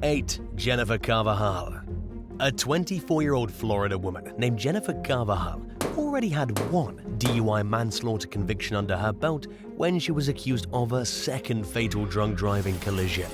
8. Jennifer Carvajal. A 24-year-old Florida woman named Jennifer Carvajal already had one DUI manslaughter conviction under her belt when she was accused of a second fatal drunk driving collision.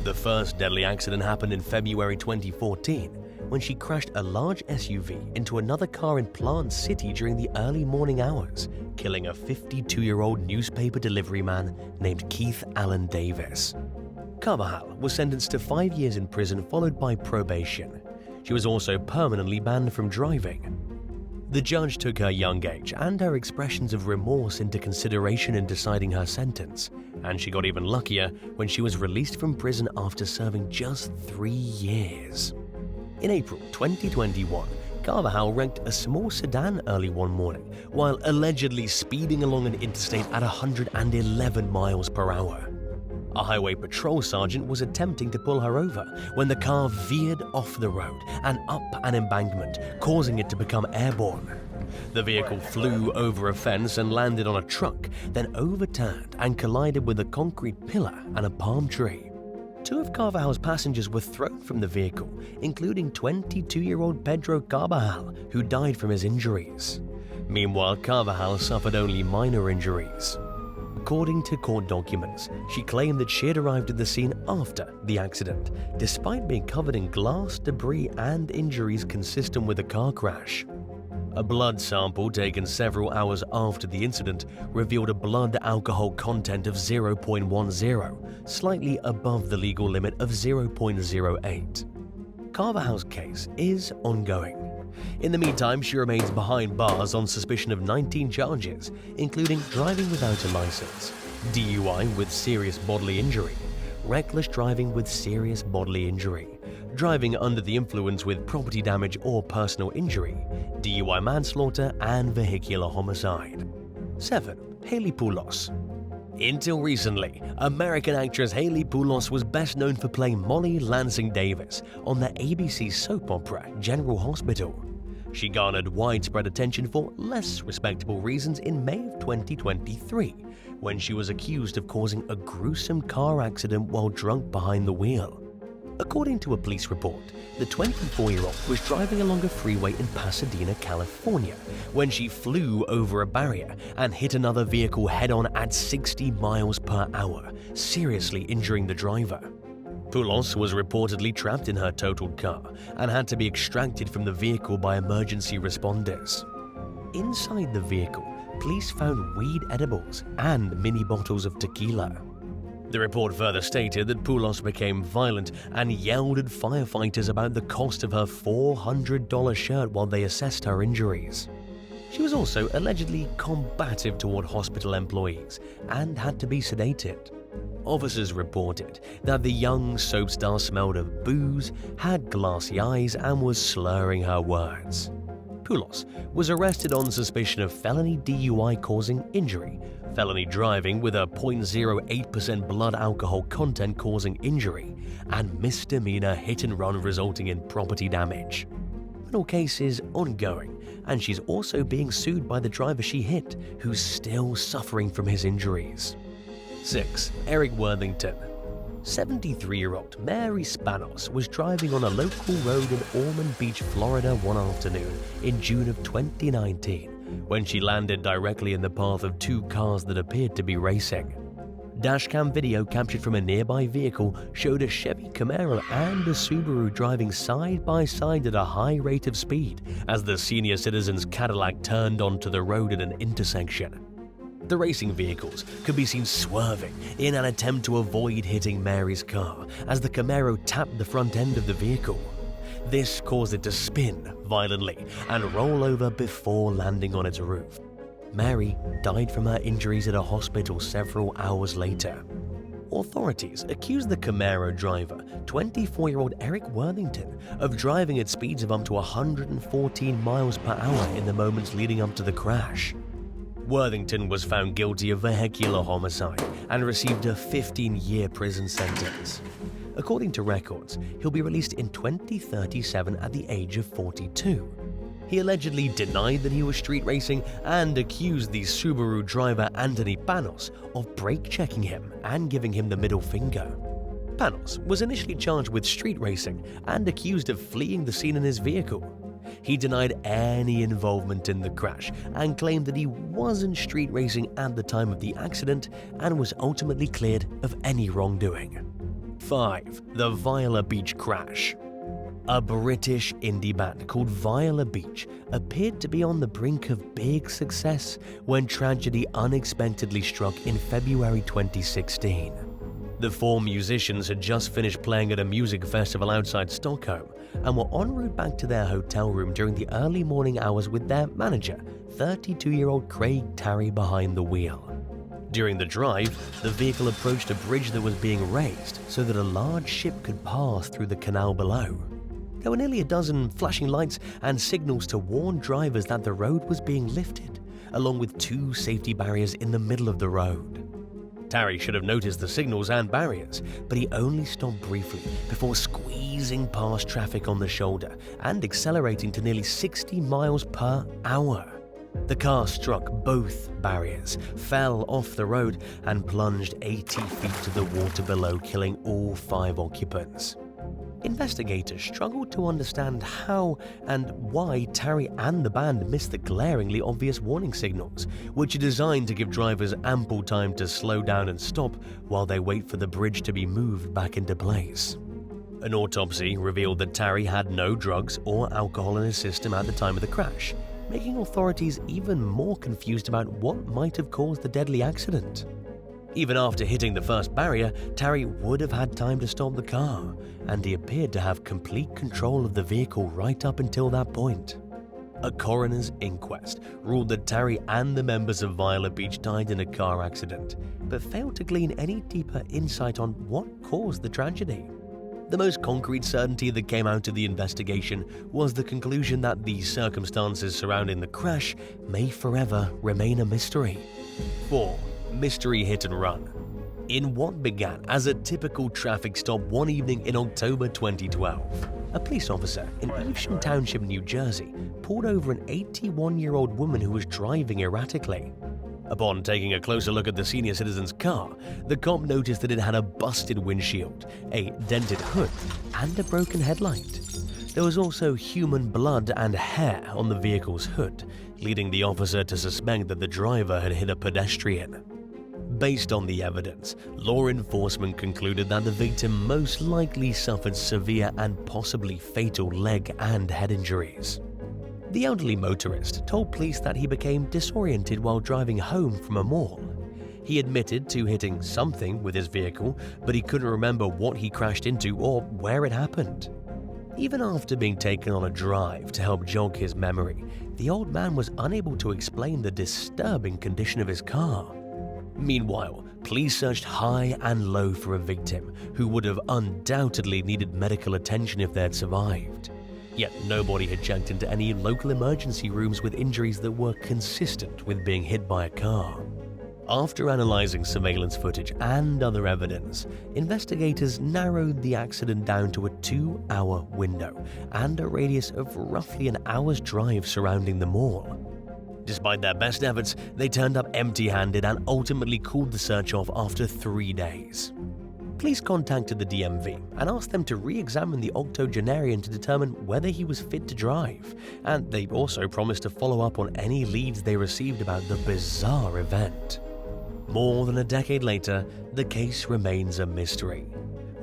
The first deadly accident happened in February 2014 when she crashed a large SUV into another car in Plant City during the early morning hours, killing a 52-year-old newspaper delivery man named Keith Allen Davis. Carvajal was sentenced to 5 years in prison followed by probation. She was also permanently banned from driving. The judge took her young age and her expressions of remorse into consideration in deciding her sentence, and she got even luckier when she was released from prison after serving just 3 years. In April 2021, Carvajal wrecked a small sedan early one morning while allegedly speeding along an interstate at 111 miles per hour. A highway patrol sergeant was attempting to pull her over when the car veered off the road and up an embankment, causing it to become airborne. The vehicle flew over a fence and landed on a truck, then overturned and collided with a concrete pillar and a palm tree. 2 of Carvajal's passengers were thrown from the vehicle, including 22-year-old Pedro Carvajal, who died from his injuries. Meanwhile, Carvajal suffered only minor injuries. According to court documents, she claimed that she had arrived at the scene after the accident, despite being covered in glass, debris, and injuries consistent with a car crash. A blood sample taken several hours after the incident revealed a blood alcohol content of 0.10, slightly above the legal limit of 0.08. Carvajal's case is ongoing. In the meantime, she remains behind bars on suspicion of 19 charges, including driving without a license, DUI with serious bodily injury, reckless driving with serious bodily injury, driving under the influence with property damage or personal injury, DUI manslaughter, and vehicular homicide. 7. Hayley Pulos. Until recently, American actress Hayley Pulos was best known for playing Molly Lansing Davis on the ABC soap opera General Hospital. She garnered widespread attention for less respectable reasons in May of 2023, when she was accused of causing a gruesome car accident while drunk behind the wheel. According to a police report, the 24-year-old was driving along a freeway in Pasadena, California, when she flew over a barrier and hit another vehicle head-on at 60 miles per hour, seriously injuring the driver. Pulos was reportedly trapped in her totaled car and had to be extracted from the vehicle by emergency responders. Inside the vehicle, police found weed edibles and mini bottles of tequila. The report further stated that Pulos became violent and yelled at firefighters about the cost of her $400 shirt while they assessed her injuries. She was also allegedly combative toward hospital employees and had to be sedated. Officers reported that the young soap star smelled of booze, had glassy eyes, and was slurring her words. Pulos was arrested on suspicion of felony DUI causing injury, felony driving with a 0.08% blood alcohol content causing injury, and misdemeanor hit and run resulting in property damage. The criminal case is ongoing, and she's also being sued by the driver she hit, who's still suffering from his injuries. 6. Eric Worthington. 73-year-old Mary Spanos was driving on a local road in Ormond Beach, Florida one afternoon in June of 2019 when she landed directly in the path of 2 cars that appeared to be racing. Dashcam video captured from a nearby vehicle showed a Chevy Camaro and a Subaru driving side by side at a high rate of speed as the senior citizen's Cadillac turned onto the road at an intersection. The racing vehicles could be seen swerving in an attempt to avoid hitting Mary's car as the Camaro tapped the front end of the vehicle. This caused it to spin violently and roll over before landing on its roof. Mary died from her injuries at a hospital several hours later. Authorities accused the Camaro driver, 24-year-old Eric Worthington, of driving at speeds of up to 114 miles per hour in the moments leading up to the crash. Worthington was found guilty of vehicular homicide and received a 15-year prison sentence. According to records, he'll be released in 2037 at the age of 42. He allegedly denied that he was street racing and accused the Subaru driver Anthony Panos of brake-checking him and giving him the middle finger. Panos was initially charged with street racing and accused of fleeing the scene in his vehicle. He denied any involvement in the crash and claimed that he wasn't street racing at the time of the accident and was ultimately cleared of any wrongdoing. 5. The Viola Beach crash. A British indie band called Viola Beach appeared to be on the brink of big success when tragedy unexpectedly struck in February 2016. The four musicians had just finished playing at a music festival outside Stockholm and were en route back to their hotel room during the early morning hours with their manager, 32-year-old Craig Tarry, behind the wheel. During the drive, the vehicle approached a bridge that was being raised so that a large ship could pass through the canal below. There were nearly a dozen flashing lights and signals to warn drivers that the road was being lifted, along with 2 safety barriers in the middle of the road. Tarry should have noticed the signals and barriers, but he only stopped briefly before squeezing past traffic on the shoulder and accelerating to nearly 60 miles per hour. The car struck both barriers, fell off the road, and plunged 80 feet to the water below, killing all 5 occupants. Investigators struggled to understand how and why Tarry and the band missed the glaringly obvious warning signals, which are designed to give drivers ample time to slow down and stop while they wait for the bridge to be moved back into place. An autopsy revealed that Tarry had no drugs or alcohol in his system at the time of the crash, making authorities even more confused about what might have caused the deadly accident. Even after hitting the first barrier, Tarry would have had time to stop the car, and he appeared to have complete control of the vehicle right up until that point. A coroner's inquest ruled that Tarry and the members of Viola Beach died in a car accident, but failed to glean any deeper insight on what caused the tragedy. The most concrete certainty that came out of the investigation was the conclusion that the circumstances surrounding the crash may forever remain a mystery. 4. Mystery hit and run. In what began as a typical traffic stop one evening in October 2012, a police officer in Evesham Township, New Jersey, pulled over an 81-year-old woman who was driving erratically. Upon taking a closer look at the senior citizen's car, the cop noticed that it had a busted windshield, a dented hood, and a broken headlight. There was also human blood and hair on the vehicle's hood, leading the officer to suspect that the driver had hit a pedestrian. Based on the evidence, law enforcement concluded that the victim most likely suffered severe and possibly fatal leg and head injuries. The elderly motorist told police that he became disoriented while driving home from a mall. He admitted to hitting something with his vehicle, but he couldn't remember what he crashed into or where it happened. Even after being taken on a drive to help jog his memory, the old man was unable to explain the disturbing condition of his car. Meanwhile, police searched high and low for a victim who would have undoubtedly needed medical attention if they had survived. Yet nobody had checked into any local emergency rooms with injuries that were consistent with being hit by a car. After analyzing surveillance footage and other evidence, investigators narrowed the accident down to a 2-hour window and a radius of roughly an hour's drive surrounding the mall. Despite their best efforts, they turned up empty-handed and ultimately called the search off after 3 days. Police contacted the DMV and asked them to re-examine the octogenarian to determine whether he was fit to drive, and they also promised to follow up on any leads they received about the bizarre event. More than a decade later, the case remains a mystery.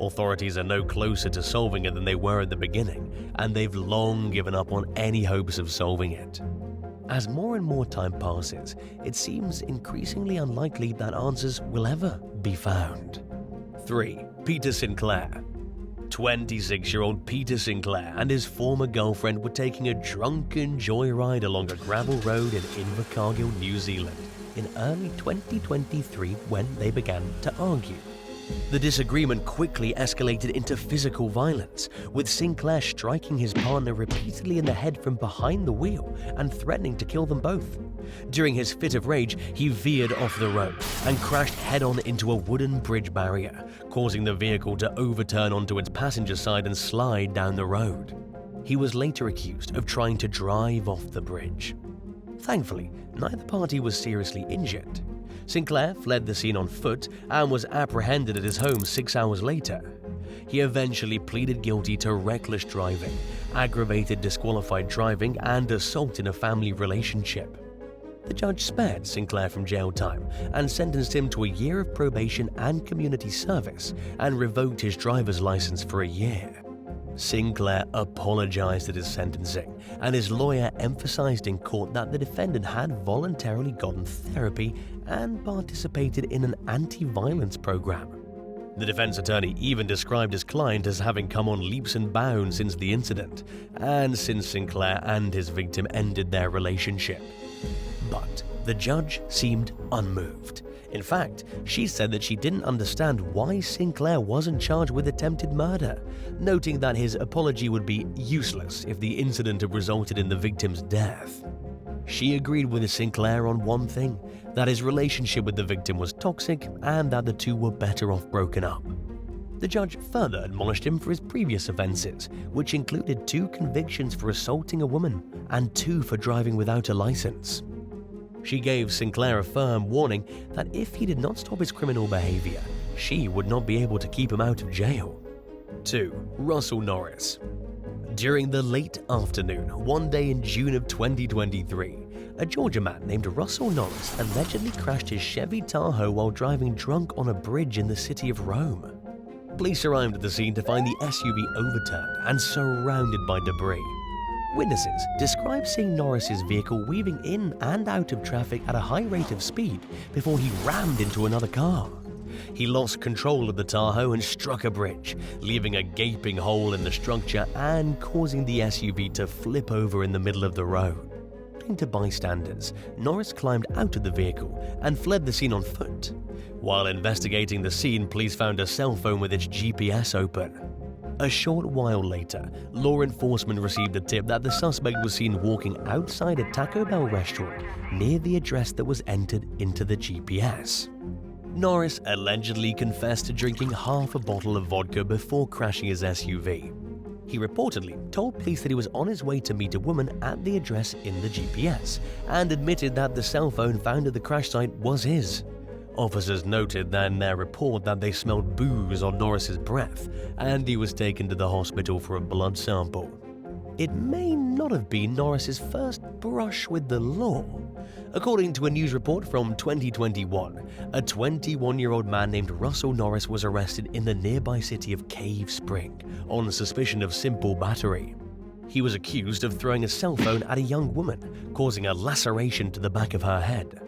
Authorities are no closer to solving it than they were at the beginning, and they've long given up on any hopes of solving it. As more and more time passes, it seems increasingly unlikely that answers will ever be found. 3. Peter Sinclair. 26-year-old Peter Sinclair and his former girlfriend were taking a drunken joyride along a gravel road in Invercargill, New Zealand, in early 2023 when they began to argue. The disagreement quickly escalated into physical violence, with Sinclair striking his partner repeatedly in the head from behind the wheel and threatening to kill them both. During his fit of rage, he veered off the road and crashed head-on into a wooden bridge barrier, causing the vehicle to overturn onto its passenger side and slide down the road. He was later accused of trying to drive off the bridge. Thankfully, neither party was seriously injured. Sinclair fled the scene on foot and was apprehended at his home 6 hours later. He eventually pleaded guilty to reckless driving, aggravated disqualified driving, and assault in a family relationship. The judge spared Sinclair from jail time and sentenced him to a year of probation and community service and revoked his driver's license for a year. Sinclair apologized at his sentencing, and his lawyer emphasized in court that the defendant had voluntarily gotten therapy and participated in an anti-violence program. The defense attorney even described his client as having come on leaps and bounds since the incident and since Sinclair and his victim ended their relationship. But the judge seemed unmoved. In fact, she said that she didn't understand why Sinclair wasn't charged with attempted murder, noting that his apology would be useless if the incident had resulted in the victim's death. She agreed with Sinclair on one thing, that his relationship with the victim was toxic and that the two were better off broken up. The judge further admonished him for his previous offenses, which included 2 convictions for assaulting a woman and 2 for driving without a license. She gave Sinclair a firm warning that if he did not stop his criminal behavior, she would not be able to keep him out of jail. 2. Russell Norris. During the late afternoon, one day in June of 2023, a Georgia man named Russell Norris allegedly crashed his Chevy Tahoe while driving drunk on a bridge in the city of Rome. Police arrived at the scene to find the SUV overturned and surrounded by debris. Witnesses describe seeing Norris's vehicle weaving in and out of traffic at a high rate of speed before he rammed into another car. He lost control of the Tahoe and struck a bridge, leaving a gaping hole in the structure and causing the SUV to flip over in the middle of the road. According to bystanders, Norris climbed out of the vehicle and fled the scene on foot. While investigating the scene, police found a cell phone with its GPS open. A short while later, law enforcement received a tip that the suspect was seen walking outside a Taco Bell restaurant near the address that was entered into the GPS. Norris allegedly confessed to drinking half a bottle of vodka before crashing his SUV. He reportedly told police that he was on his way to meet a woman at the address in the GPS and admitted that the cell phone found at the crash site was his. Officers noted in their report that they smelled booze on Norris's breath, and he was taken to the hospital for a blood sample. It may not have been Norris's first brush with the law. According to a news report from 2021, a 21-year-old man named Russell Norris was arrested in the nearby city of Cave Spring on suspicion of simple battery. He was accused of throwing a cell phone at a young woman, causing a laceration to the back of her head.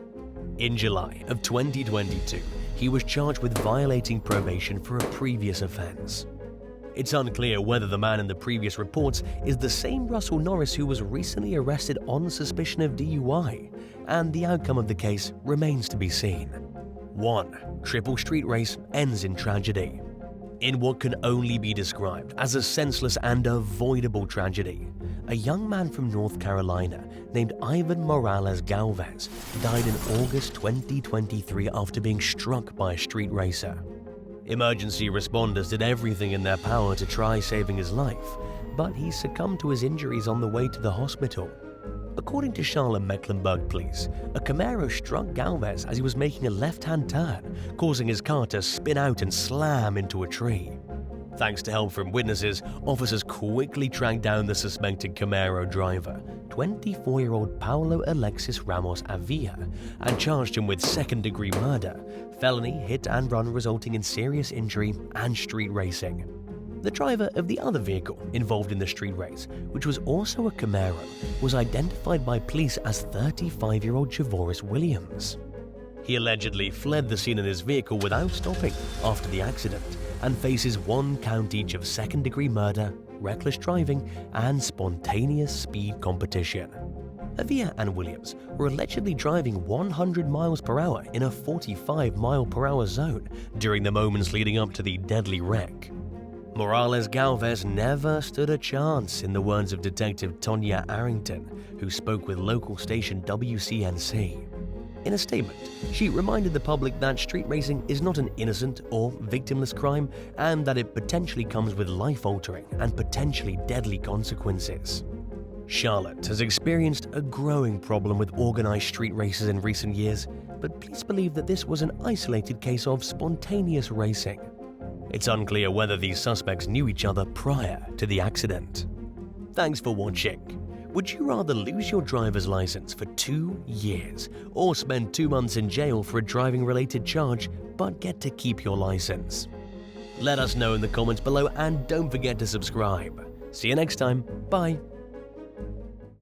In July of 2022, he was charged with violating probation for a previous offense. It's unclear whether the man in the previous reports is the same Russell Norris who was recently arrested on suspicion of DUI, and the outcome of the case remains to be seen. 1. Triple street race ends in tragedy. In what can only be described as a senseless and avoidable tragedy, a young man from North Carolina named Ivan Morales Galvez died in August 2023 after being struck by a street racer. Emergency responders did everything in their power to try saving his life, but he succumbed to his injuries on the way to the hospital. According to Charlotte-Mecklenburg police, a Camaro struck Galvez as he was making a left-hand turn, causing his car to spin out and slam into a tree. Thanks to help from witnesses, officers quickly tracked down the suspected Camaro driver, 24-year-old Paulo Alexis Ramos Avila, and charged him with second-degree murder, felony hit-and-run resulting in serious injury, and street racing. The driver of the other vehicle involved in the street race, which was also a Camaro, was identified by police as 35-year-old Javoris Williams. He allegedly fled the scene in his vehicle without stopping after the accident and faces 1 count each of second-degree murder, reckless driving, and spontaneous speed competition. Avila and Williams were allegedly driving 100 miles per hour in a 45-mile-per-hour zone during the moments leading up to the deadly wreck. Morales Galvez never stood a chance, in the words of Detective Tonya Arrington, who spoke with local station WCNC. In a statement, she reminded the public that street racing is not an innocent or victimless crime and that it potentially comes with life-altering and potentially deadly consequences. Charlotte has experienced a growing problem with organized street races in recent years, but police believe that this was an isolated case of spontaneous racing. It's unclear whether these suspects knew each other prior to the accident. Thanks for watching. Would you rather lose your driver's license for 2 years or spend 2 months in jail for a driving-related charge but get to keep your license? Let us know in the comments below and don't forget to subscribe. See you next time. Bye.